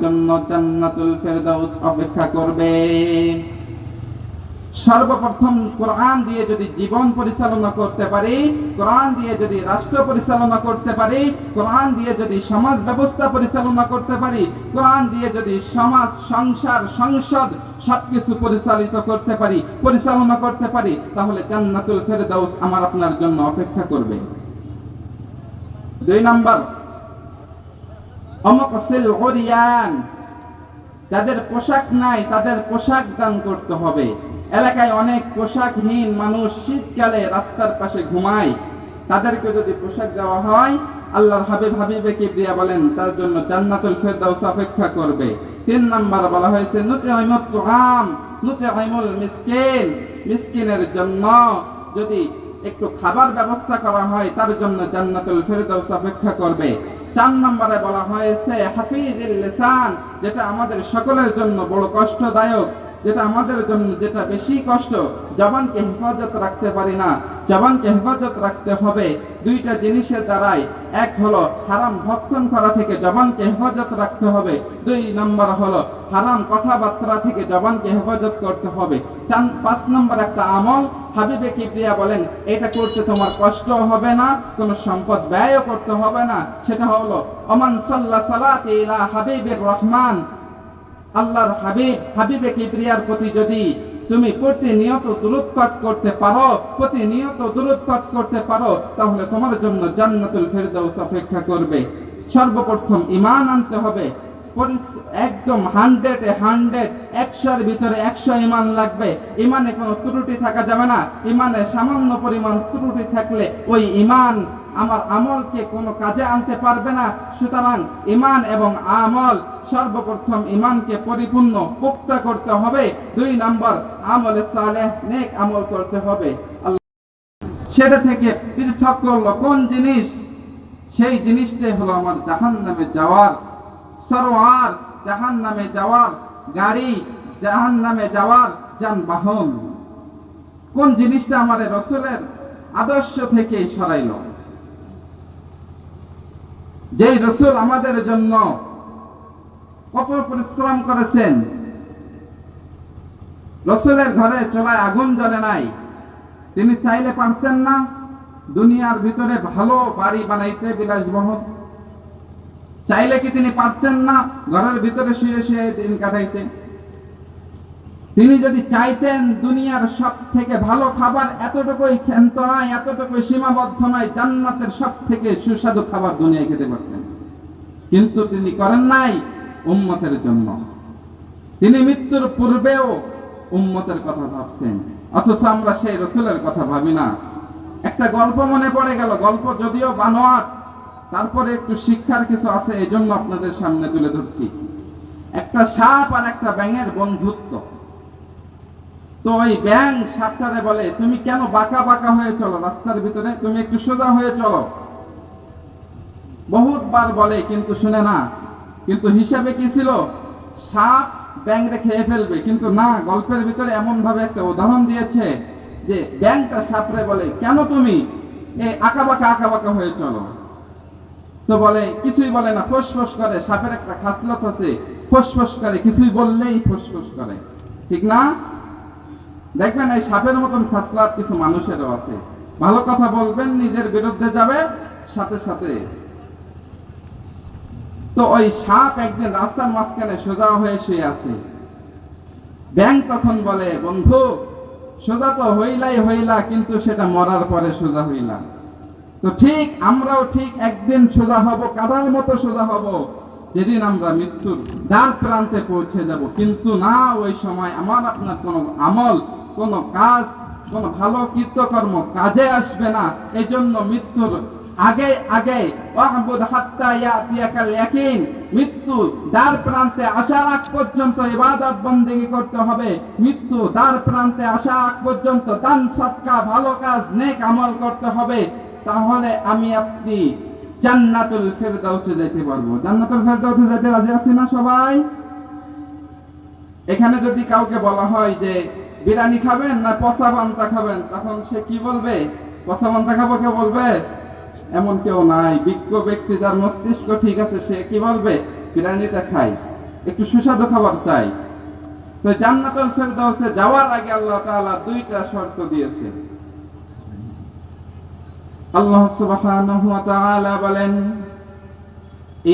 জন্য জান্নাতুল ফেরদাউস অপেক্ষা করবে। সর্বপ্রথম কোরআন দিয়ে যদি জীবন পরিচালনা করতে পারি, কোরআন দিয়ে যদি রাষ্ট্র পরিচালনা করতে পারি, কোরআন দিয়ে যদি সমাজ ব্যবস্থা পরিচালনা করতে পারি, কোরআন দিয়ে যদি সমাজ, সংসার, সংসদ সবকিছু পরিচালনা করতে পারি, তাহলে জান্নাতুল ফেরদাউস আমার আপনার জন্য অপেক্ষা করবে। 2 নাম্বার, অমকসিল ওরিয়ান, যাদের পোশাক নাই তাদের পোশাক দান করতে হবে। এলাকায় অনেক পোশাকহীন মানুষ শীতকালে রাস্তার পাশে ঘুমায়, তাদেরকে যদি পোশাক দেওয়া হয়, আল্লাহর হাবিবে কিবরিয়া বলেন তার জন্য জান্নাতুল ফেরদাউস অপেক্ষা করবে। 3 নাম্বার বলা হয়েছে নুতইমুত তুআম, নুতইমুল মিসকিন, মিসকিনের জন্য যদি একটু খাবার ব্যবস্থা করা হয় তার জন্য জান্নাতুল ফেরদাউস অপেক্ষা করবে। 4 নম্বরে বলা হয়েছে হাফিজুল লিসান, যেটা আমাদের সকলের জন্য বড় কষ্টদায়ক, যেটা আমাদের জন্য যেটা বেশি কষ্ট, জবানকে হেফাজত রাখতে পারি না, জবানকে হেফাজত রাখতে হবে 2টা জিনিসের দ্বারাই। এক হলো হারাম ভক্ষণ করা থেকে জবানকে হেফাজত রাখতে হবে, 2 নম্বর হলো হারাম কথাবার্তা থেকে জবানকে হেফাজত করতে হবে। 5 নম্বর একটা আমল হাবিবে কিবরিয়া বলেন এটা করতে তোমার কষ্ট হবে না, কোনো সম্পদ ব্যয়ও করতে হবে না, সেটা হলো ওমান সাল্লা সালাতি ইলা হাবিবির রহমান, আল্লাহর হাবিবে কিবরিয়ার প্রতি যদি তুমি প্রতিনিয়ত দুরূদ পাঠ করতে পারো, তাহলে তোমার জন্য জান্নাতুল ফেরদাউস অপেক্ষা করবে। সর্বপ্রথম ঈমান আনতে হবে, একদম 100-100 ভিতরে 100 ঈমান লাগবে। ঈমানে কোনো ত্রুটি থাকা যাবে না। ঈমানে সামান্য পরিমাণ ত্রুটি থাকলে ওই ঈমান আমার আমলকে কোনো কাজে আনতে পারবে না। সুতরাং ঈমান এবং আমল, সর্বপ্রথম ঈমানকে পরিপূর্ণ পোক্তা করতে হবে। 2 নম্বর আমলে সালেহ, নেক আমল করতে হবে। সেটা থেকে পৃথক করলো কোন জিনিস? সেই জিনিসটাই হলো আমার জাহান্নামে যাওয়ার সরওয়ার, জাহান্নামে যাওয়ার গাড়ি, জাহান্নামে যাওয়ার যানবাহন। কোন জিনিসটা আমার রাসূলের আদর্শ থেকে সরাইল? যে রাসূল আমাদের জন্য কত পরিশ্রম করেছেন, রাসূলের ঘরে চুলায় আগুন জ্বলে নাই, তিনি চাইলে পারতেন না দুনিয়ার ভিতরে ভালো বাড়ি বানাইতে, বিলাসবহুল? চাইলে কি তিনি পারতেন না ঘরের ভিতরে শুয়ে শুয়ে দিন কাটাইতে? তিনি যদি চাইতেন দুনিয়ার সব থেকে ভালো খাবার এতটুকুই ক্ষান্ত নয়, এতটুকুই সীমাবদ্ধ নয়, জান্নাতের সব থেকে সুস্বাদু খাবার দুনিয়ায় খেতে পারতেন, কিন্তু তিনি করেন নাই উম্মতের জন্য। তিনি মৃত্যুর পূর্বেও উম্মতের কথা ভাবছেন, অথচ আমরা সেই রাসূলের কথা ভাবি না। একটা গল্প মনে পড়ে গেল, গল্প যদিও বানোয়াট, তারপরে একটু শিক্ষার কিছু আছে, এই জন্য আপনাদের সামনে তুলে ধরছি। একটা সাপ আর একটা ব্যাঙের বন্ধুত্ব। তো ওই ব্যাঙ সাপটারে বলে তুমি কেন বাঁকা বাঁকা হয়ে চলো রাস্তার ভিতরে, তুমি একটু সোজা হয়ে চলো। বহুতবার বলে কিন্তু শুনে না। কিন্তু হিসাবে কি ছিল? সাপ ব্যাঙরে খেয়ে ফেলবে, কিন্তু না, গল্পের ভিতরে এমন ভাবে একটা উদাহরণ দিয়েছে যে ব্যাঙটা সাপরে বলে কেন তুমি এই আঁকা বাঁকা হয়ে চলো। তো বলে কিছুই বলে না, ফোসফোস করে। সাপের একটা খাসলত আছে, ফোসফোস করে, কিছুই বললেই ফোসফোস করে, ঠিক না? দেখবেন এই সাপের মতন খাসলাত কিছু মানুষেরও আছে, ভালো কথা বলবেন নিজের বিরুদ্ধে যাবে সাথে সাথে। তো ওই সাপ একদিন রাস্তার মাঝখানে সোজা হয়ে শুয়ে আছে। ব্যাঙ তখন বলে বন্ধু সোজা তো হইলা, কিন্তু সেটা মরার পরে সোজা হইলা। তো ঠিক আমরাও ঠিক একদিন সোজা হব, কাদার মতো সোজা হব, যেদিন আমরা মৃত্যুর দ্বার প্রান্তে পৌঁছে যাব। কিন্তু না, ওই সময় আমার আপনার কোনো আমল, কোনো কাজ, কোনো ভালো কৃতকর্ম কাজে আসবে না। এই জন্য মৃত্যুর আগে ওয়াহবুদ হাত্তা ইয়াতিয়াকাল ইয়াকিন, মৃত্যু দ্বার প্রান্তে আসার আগ পর্যন্ত ইবাদত বন্দেগী করতে হবে। মৃত্যু দ্বার প্রান্তে আসা আগ পর্যন্ত দান সদকা, ভালো কাজ, নেক আমল করতে হবে। তাহলে আমি আপনি জান্নাতুল ফেরদাউসে যেতে পারবো। জান্নাতুল ফেরদাউসে যেতে রাজি আছি না সবাই? এখানে যদি কাউকে বলা হয় যে বিরিয়ানি খাবেন না পচা পান্তা খাবেন, তখন সে কি বলবে? পচা পান্তা খাবো কে বলবে? এমন কেউ নাই। বিজ্ঞ ব্যক্তি যার মস্তিষ্ক ঠিক আছে সে কি বলবে? বিরিয়ানিটা খাই। একটু সুস্বাদু খাবার চাই। তো জান্নাতুল ফেরদাউসে যাওয়ার আগে আল্লাহ তাআলা দুইটা শর্ত দিয়েছে। আল্লাহ সুবহানাহু ওয়া তাআলা বলেন,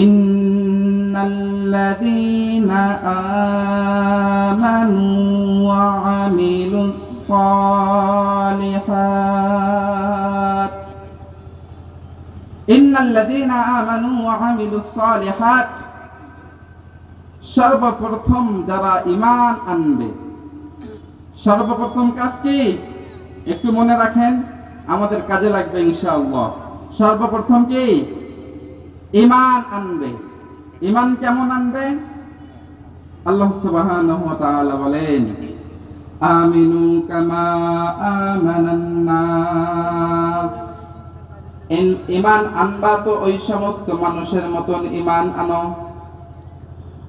ইন্নাল্লাযীনা আমানু ওয়া আমিলুস সালিহাত, ইন্নাল্লাযীনা আমানু ওয়া আমিলুস সালিহাত, সর্বপ্রথম যারা ঈমান আনবে, সর্বপ্রথম কাজ কি একটু মনে রাখেন, আমাদের কাজে লাগবে ইনশাআল্লাহ। সর্বপ্রথম কি ঈমান আনবে। ঈমান কেমন আনবে? আল্লাহ সুবহানাহু ওয়া তাআলা বলেন, আমিনু কামা আমানান নাস, ঈমান আনবা তো ওই সমস্ত মানুষের মতন ঈমান আনো।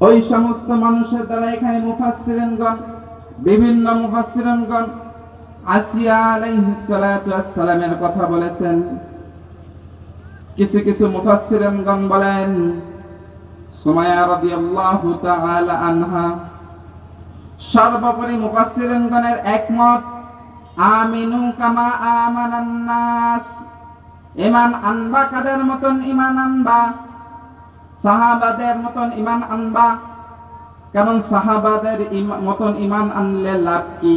ওই সমস্ত মানুষের দ্বারা এখানে মুফাসসিরিনগণ, বিভিন্ন মুফাসসিরিনগণ আসিয়া আলাইহিস সালাতু ওয়াস সালামের কথা বলেছেন। কিছু কিছু মুফাসসিরিনগণ বলেন সুমাইয়া রাদিয়াল্লাহু তাআলা আনহা। সর্বোপরি মুফাসসিরিনগণের একমত, আমিনু কামা আমানান নাস, ঈমান আনবা কাদের মতন ঈমান আনবা? সাহাবাদের মতন ঈমান আনবা। কারণ সাহাবাদের মতন ঈমান আনলে লাভ কি?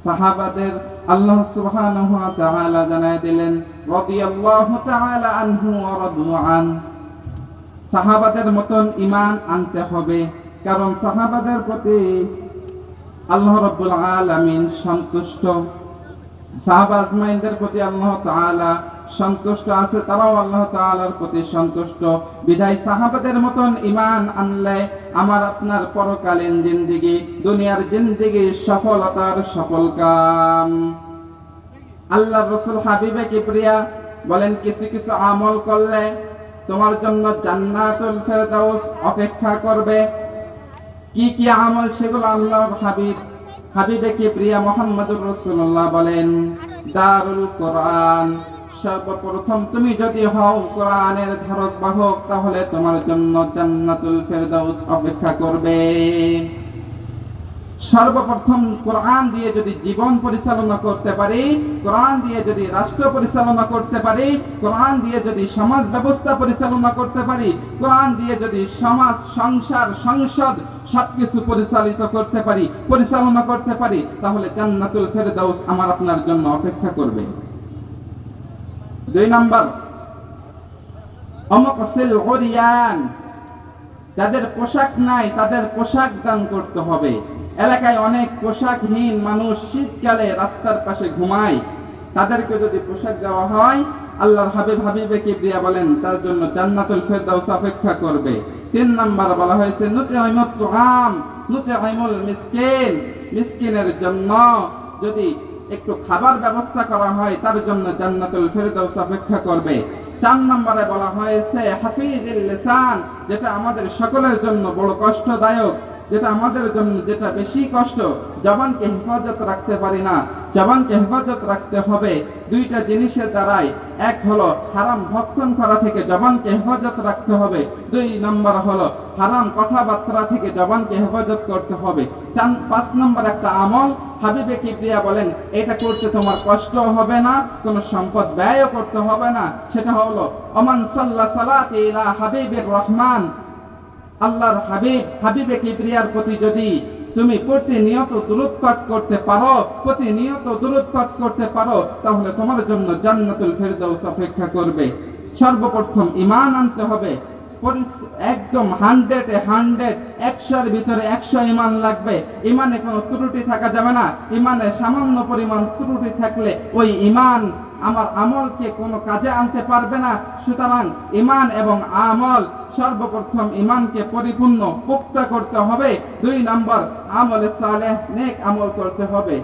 সাহাবাদের আল্লাহ সুবহানাহু ওয়া তাআলা জানায় দিলেন, রাদিয়াল্লাহু তাআলা আনহু ওয়া রাদু আন। সাহাবাদের মতন ঈমান আনতে হবে, কারণ সাহাবাদের প্রতি আল্লাহ রাব্বুল আলামিন সন্তুষ্ট। সাহাবা আজমাইনদের প্রতি আল্লাহ তাআলা সন্তুষ্ট আছে, তারাও আল্লাহ তাআলার প্রতি সন্তুষ্ট। বিধায় সাহাবাদের মতন ঈমান আনলে আমার আপনার পরকালীন জিন্দেগি, দুনিয়ার জিন্দেগি সফলতার সফল কাম। আল্লাহর রাসূল হাবিবে কিবরিয়া বলেন, কিছু কিছু আমল করলে তোমার জন্য জান্নাতুল ফেরদাউস অপেক্ষা করবে। কি কি আমল সেগুলো আল্লাহর হাবিবে কিবরিয়া মুহাম্মদুর রাসূলুল্লাহ বলেন, দারুল কোরআন। সর্বপ্রথম তুমি যদি হও কোরআনের ধারক বাহক, তাহলে তোমার জন্য জান্নাতুল ফেরদাউস অপেক্ষা করবে। সর্বপ্রথম কোরআন দিয়ে যদি জীবন পরিচালনা করতে পারি, কোরআন দিয়ে যদি রাষ্ট্র পরিচালনা করতে পারি, কোরআন দিয়ে যদি সমাজ ব্যবস্থা পরিচালনা করতে পারি, কোরআন দিয়ে যদি সমাজ, সংসার, সংসদ সবকিছু পরিচালনা করতে পারি, তাহলে জান্নাতুল ফেরদাউস আমার আপনার জন্য অপেক্ষা করবে। 2 নাম্বার, অমকসিল উরিয়ান, যাদের পোশাক নাই তাদের পোশাক দান করতে হবে। এলাকায় অনেক পোশাকহীন মানুষ শীতকালে রাস্তার পাশে ঘুমায়, তাদেরকে যদি পোশাক দেওয়া হয়, আল্লাহর হাবিবে কিবরিয়া বলেন তার জন্য জান্নাতুল ফেরদাউস অপেক্ষা করবে। 3 নাম্বার বলা হয়েছে নুতঈমুত তুআম, নুতঈমুল মিসকিন, মিসকিনের জন্য যদি একটু খাবার ব্যবস্থা করা হয়, তার জন্য জান্নাতুল ফেরদাউস অপেক্ষা করবে। 4 নম্বরে বলা হয়েছে হাফিজুল লিসান, যেটা আমাদের সকলের জন্য বড় কষ্টদায়ক, যেটা আমাদের জন্য যেটা বেশি কষ্ট, জবানকে হেফাজত রাখতে পারি না, জবানকে হেফাজত রাখতে হবে 2টা জিনিসের দ্বারাই। এক হলো হারাম ভক্ষণ করা থেকে জবানকে হেফাজত রাখতে হবে, 2 নম্বর হলো হারাম কথাবার্তা থেকে জবানকে হেফাজত করতে হবে। 5 নম্বর একটা আমল হাবিবে কিবরিয়া বলেন, এটা করতে তোমার কষ্ট হবে না, কোনো সম্পদ ব্যয়ও করতে হবে না। সেটা হলো ওমান সাল্লা সালাতি ইলা হাবিবির রহমান, আল্লাহর হাবিবে কিবরিয়ার প্রতি যদি তুমি প্রতিনিয়ত দুরূদ পাঠ করতে পারো, তাহলে তোমার জন্য জান্নাতুল ফেরদাউস অপেক্ষা করবে। সর্বপ্রথম ঈমান আনতে হবে, একদম 100-100 ভিতরে 100 ঈমান লাগবে। ঈমানে কোনো ত্রুটি থাকা যাবে না। ঈমানে সামান্য পরিমাণ ত্রুটি থাকলে ওই ঈমান আমার আমলকে কোনো কাজে আনতে পারবে না। সুতরাং ঈমান এবং আমল, সর্বপ্রথম ঈমানকে পরিপূর্ণ পুক্তা করতে হবে। 2 নম্বর আমলে সালেহ, নেক আমল করতে হবে।